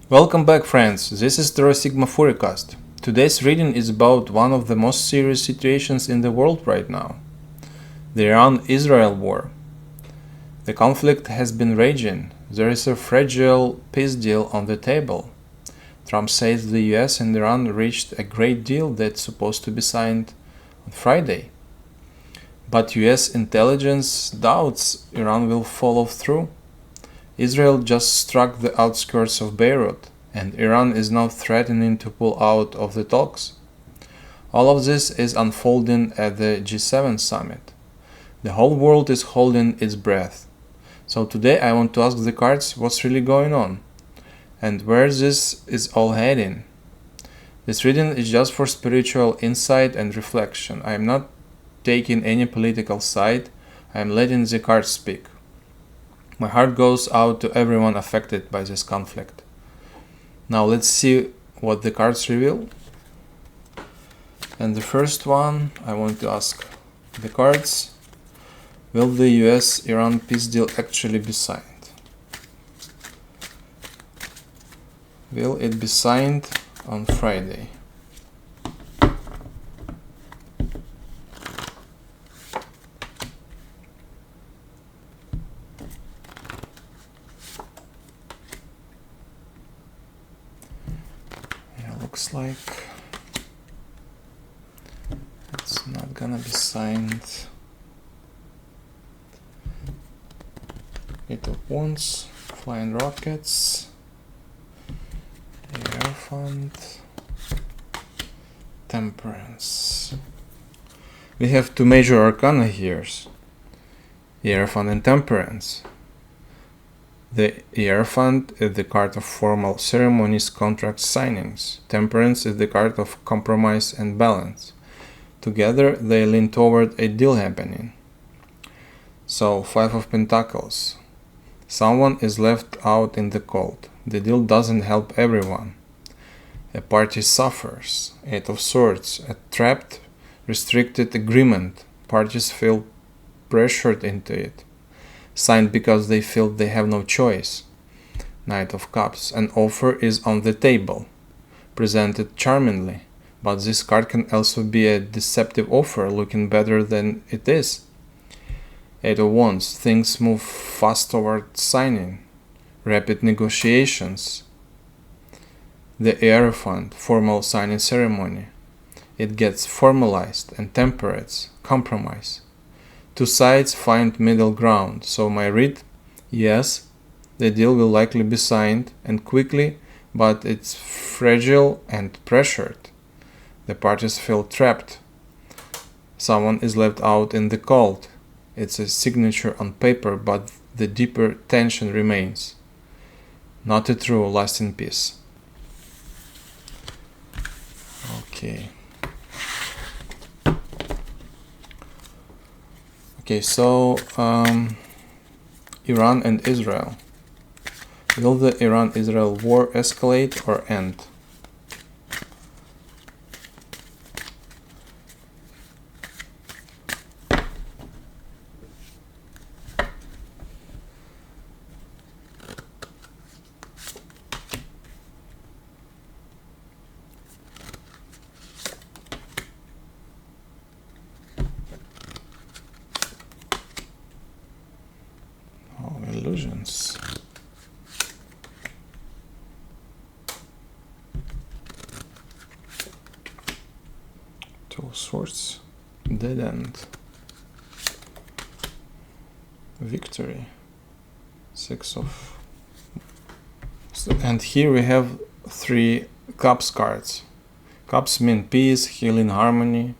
Welcome back, friends. This is the Sigma Forecast. Today's reading is about one of the most serious situations in the world right now, the Iran-Israel war. The conflict has been raging. There is a fragile peace deal on the table. Trump says the US and Iran reached a great deal that's supposed to be signed on Friday. But US intelligence doubts Iran will follow through. Israel just struck the outskirts of Beirut, and Iran is now threatening to pull out of the talks. All of this is unfolding at the G7 summit. The whole world is holding its breath. So today I want to ask the cards what's really going on, and where this is all heading. This reading is just for spiritual insight and reflection. I am not taking any political side, I am letting the cards speak. My heart goes out to everyone affected by this conflict. Now let's see what the cards reveal. And the first one, I want to ask the cards, will the US-Iran peace deal actually be signed? Will it be signed on Friday? Looks like it's not gonna be signed. Eight of Wands, flying rockets, Hierophant, Temperance. We have two major arcana here, Hierophant and Temperance. The Hierophant is the card of formal ceremonies, contract signings. Temperance is the card of compromise and balance. Together they lean toward a deal happening. So, Five of Pentacles. Someone is left out in the cold. The deal doesn't help everyone. A party suffers. Eight of Swords. A trapped, restricted agreement. Parties feel pressured into it. Signed because they feel they have no choice. Knight of Cups. An offer is on the table, presented charmingly, but this card can also be a deceptive offer looking better than it is. Eight of Wands. Things move fast toward signing. Rapid negotiations. The Hierophant. Formal signing ceremony. It gets formalized and temperates. Compromise. Two sides find middle ground, so my read, yes, the deal will likely be signed and quickly, but it's fragile and pressured. The parties feel trapped. Someone is left out in the cold. It's a signature on paper, but the deeper tension remains. Not a true lasting peace. Okay. Okay, so Iran and Israel. Will the Iran-Israel war escalate or end? Illusions. Two of Swords. Dead end. Victory. Six of... And here we have three Cups cards. Cups mean peace, healing, harmony.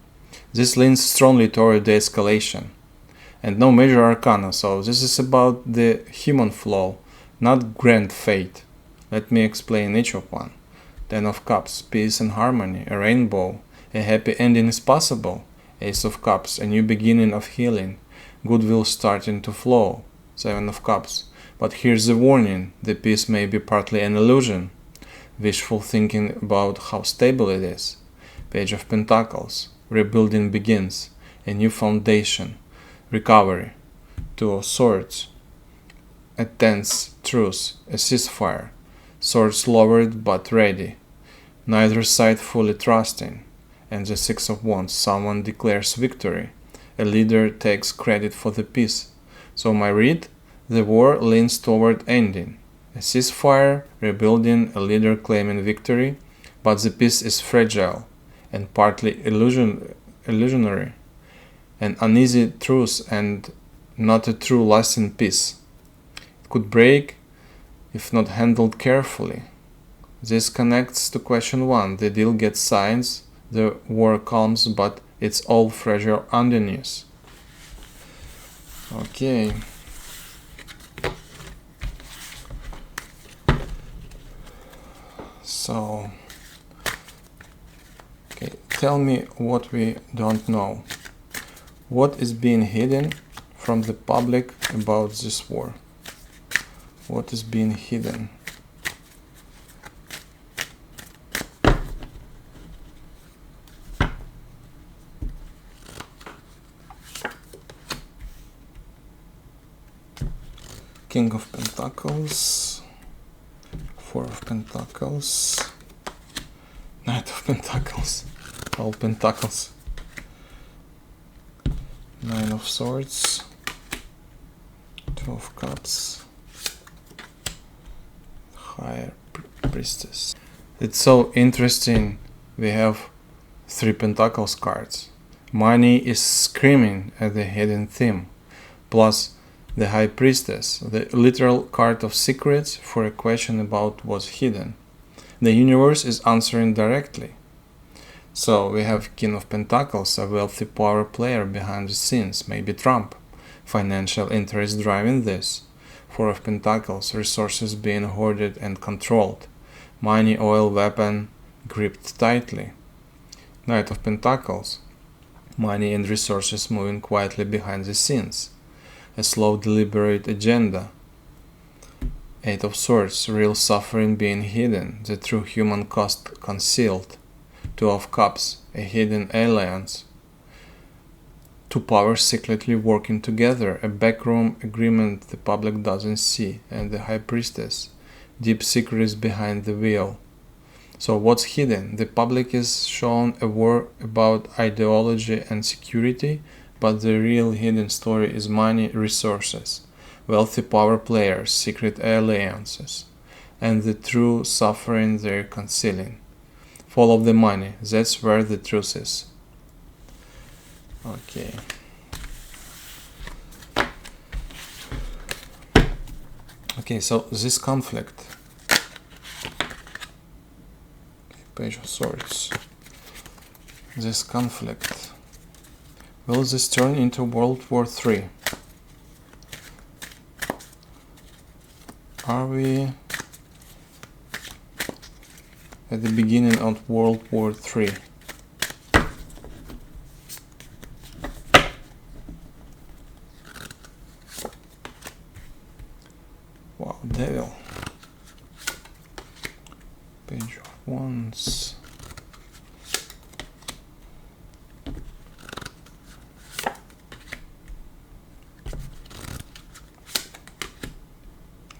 This leans strongly toward the escalation. And no major arcana, so this is about the human flow, not grand fate. Let me explain each of one. Ten of Cups, peace and harmony, a rainbow, a happy ending is possible. Ace of Cups, a new beginning of healing, goodwill starting to flow. Seven of Cups, but here's the warning, the peace may be partly an illusion. Wishful thinking about how stable it is. Page of Pentacles, rebuilding begins, a new foundation. Recovery. Two of Swords. A tense truce. A ceasefire. Swords lowered but ready, neither side fully trusting. And the Six of Wands, someone declares victory. A leader takes credit for the peace. So my read, the war leans toward ending. A ceasefire, rebuilding, a leader claiming victory, but the peace is fragile and partly illusionary. An uneasy truce and not a true lasting peace. It could break if not handled carefully. This connects to question 1. The deal gets signed, the war calms, but it's all fragile underneath. Okay. So, okay, tell me what we don't know. What is being hidden from the public about this war? What is being hidden? King of Pentacles, Four of Pentacles, Knight of Pentacles, all Pentacles, Nine of Swords, Two of Cups, High Priestess. It's so interesting. We have three Pentacles cards. Money is screaming at the hidden theme, plus the High Priestess, the literal card of secrets for a question about what's hidden. The universe is answering directly. So we have King of Pentacles, a wealthy power player behind the scenes, maybe Trump. Financial interest driving this. Four of Pentacles, resources being hoarded and controlled. Money, oil, weapon gripped tightly. Knight of Pentacles, money and resources moving quietly behind the scenes. A slow, deliberate agenda. Eight of Swords, real suffering being hidden, the true human cost concealed. Two of Cups, a hidden alliance. Two powers secretly working together, a backroom agreement the public doesn't see, and the High Priestess, deep secrets behind the veil. So what's hidden? The public is shown a war about ideology and security, but the real hidden story is money, resources, wealthy power players, secret alliances, and the true suffering they're concealing. Follow the money, that's where the truth is. Okay. Okay, so this conflict. Page of Swords. This conflict. Will this turn into World War III? Are we at the beginning of World War III? Wow, Devil. Page of Wands.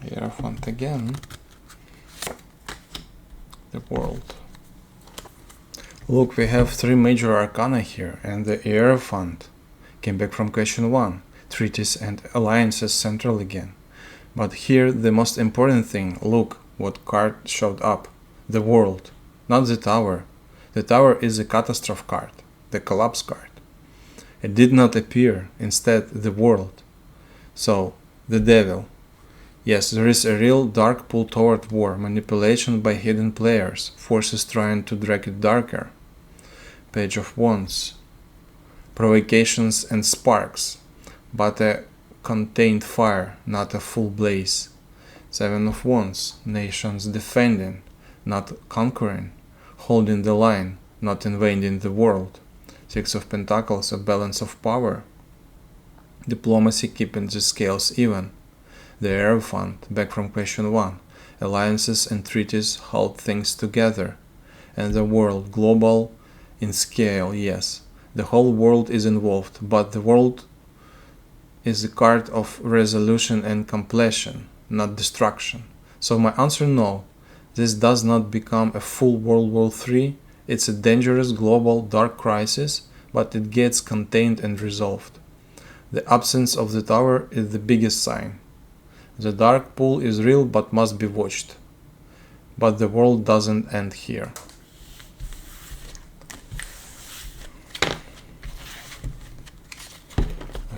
Hierophant again. The World. Look, we have three major arcana here, and the Hierophant came back from question 1. Treaties and alliances central again. But here the most important thing, look what card showed up. The World, not the Tower. The Tower is a catastrophe card, the collapse card. It did not appear, instead the World. So, the Devil. Yes, there is a real dark pull toward war, manipulation by hidden players, forces trying to drag it darker. Page of Wands. Provocations and sparks, but a contained fire, not a full blaze. Seven of Wands. Nations defending, not conquering, holding the line, not invading the world. Six of Pentacles, a balance of power. Diplomacy keeping the scales even. The Hierophant, back from question 1. Alliances and treaties hold things together. And the world, global in scale, yes. The whole world is involved, but the world is a card of resolution and completion, not destruction. So my answer, no. This does not become a full World War III. It's a dangerous global dark crisis, but it gets contained and resolved. The absence of the tower is the biggest sign. The dark pool is real but must be watched. But the world doesn't end here.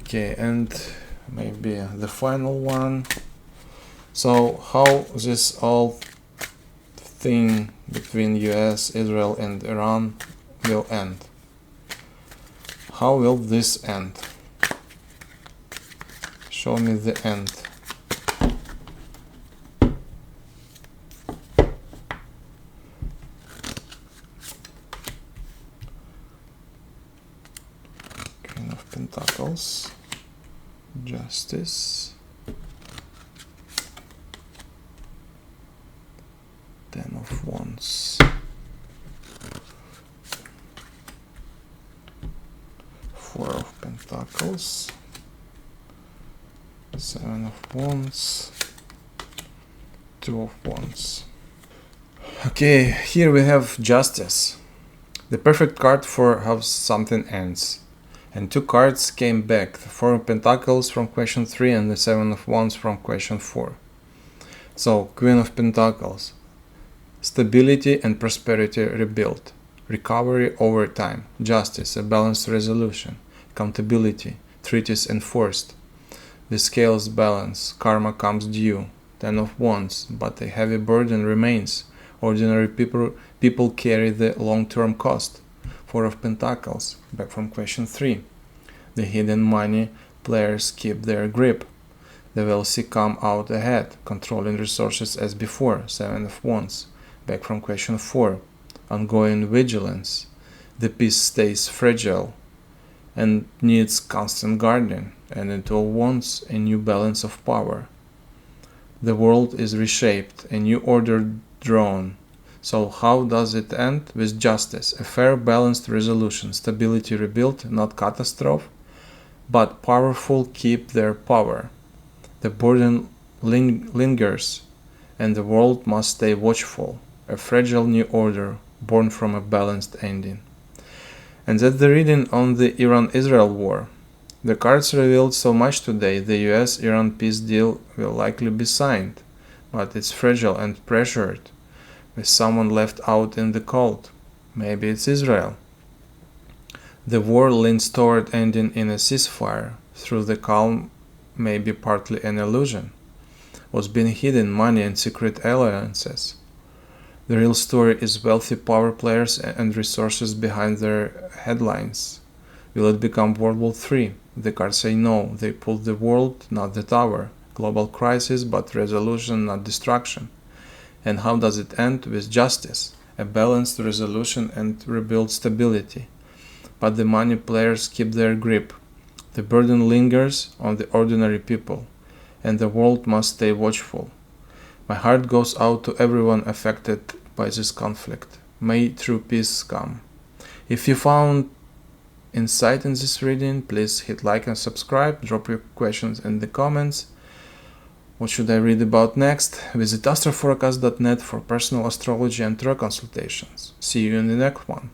Okay, and maybe the final one. So how this all thing between US, Israel and Iran will end? How will this end? Show me the end. Queen of Pentacles, Justice, Ten of Wands, Four of Pentacles, Seven of Wands, Two of Wands. Okay, here we have Justice, the perfect card for how something ends. And two cards came back, the Four of Pentacles from question 3 and the Seven of Wands from question 4. So, Queen of Pentacles, stability and prosperity rebuilt, recovery over time, justice, a balanced resolution, accountability, treaties enforced, the scales balance, karma comes due, Ten of Wands, but a heavy burden remains, ordinary people carry the long-term cost, Four of Pentacles, back from question 3, the hidden money players keep their grip, the wealthy come out ahead, controlling resources as before, Seven of Wands, back from question 4, ongoing vigilance, the peace stays fragile and needs constant guarding, and it all wants a new balance of power. The world is reshaped, a new order drawn. So how does it end? With justice, a fair, balanced resolution, stability rebuilt, not catastrophe, but powerful keep their power. The burden lingers, and the world must stay watchful, a fragile new order born from a balanced ending. And that's the reading on the Iran-Israel war. The cards revealed so much today. The US-Iran peace deal will likely be signed, but it's fragile and pressured, with someone left out in the cold. Maybe it's Israel. The war leans toward ending in a ceasefire. Through the calm, maybe partly an illusion. What's been hidden, money and secret alliances. The real story is wealthy power players and resources behind their headlines. Will it become World War III? The cards say no. They pulled the world, not the tower. Global crisis, but resolution, not destruction. And how does it end? With justice, a balanced resolution and rebuild stability. But the money players keep their grip. The burden lingers on the ordinary people, and the world must stay watchful. My heart goes out to everyone affected by this conflict. May true peace come. If you found insight in this reading, please hit like and subscribe. Drop your questions in the comments. What should I read about next? Visit astroforecast.net for personal astrology and tarot consultations. See you in the next one.